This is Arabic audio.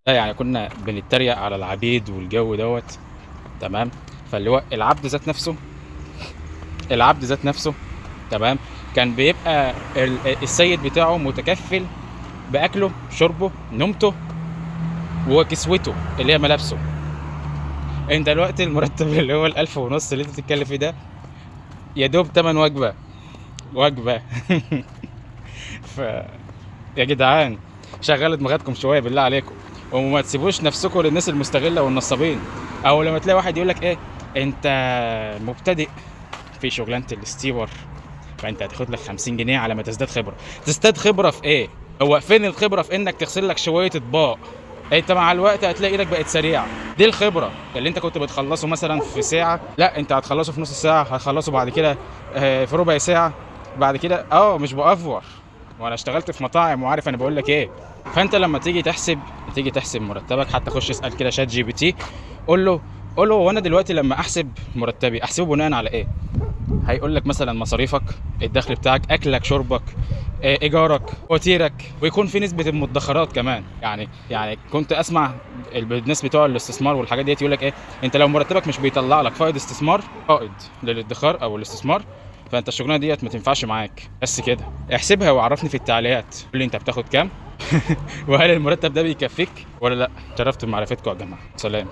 لا يعني كنا بنتريق على العبيد والجو دوت. تمام. فاللي هو العبد ذات نفسه. تمام. كان بيبقى السيد بتاعه متكفل باكله، شربه، نومته، وكسوته اللي هي ملابسه. انت دلوقتي المرتب اللي هو ال1000 ونص اللي انت بتتكلم فيه ده يا دوب تمن وجبه. ف يا جدعان شغلوا دماغاتكم شويه بالله عليكم، وما تسيبوش نفسكم للناس المستغله والنصابين. او لما تلاقي واحد يقول لك ايه، انت مبتدئ في شغلانه الستيور، فانت هتاخد لك 50 جنيه على ما تزداد خبره. تزداد خبره في ايه؟ هو فين الخبره في انك تغسل لك شويه اطباق؟ انت مع الوقت هتلاقي ايدك بقت سريعه. دي الخبره اللي انت كنت بتخلصه مثلا في ساعه، لا انت هتخلصه في نص ساعه، هتخلصه بعد كده في ربع ساعه، بعد كده مش بافور. وانا اشتغلت في مطاعم وعارف انا بقول لك ايه. فانت لما تيجي تحسب مرتبك، حتى خش اسال كده شات جي بي تي، قول له وانا دلوقتي لما احسب مرتبي احسبه بناء على ايه؟ هيقول لك مثلا مصاريفك، الدخل بتاعك، اكلك، شربك، ايجارك، فواتيرك، ويكون في نسبه المدخرات كمان. يعني كنت اسمع الناس بتوع الاستثمار والحاجات ديت يقول لك ايه، انت لو مرتبك مش بيطلع لك فائض استثمار، فائض للادخار او الاستثمار، فانت الشغلانه ديت ما تنفعش معاك. بس كده احسبها وعرفني في التعليقات، قول لي انت بتاخد كام وهل المرتب ده بيكفيك ولا لا. شرفت بمعرفتكم يا جماعه، سلام.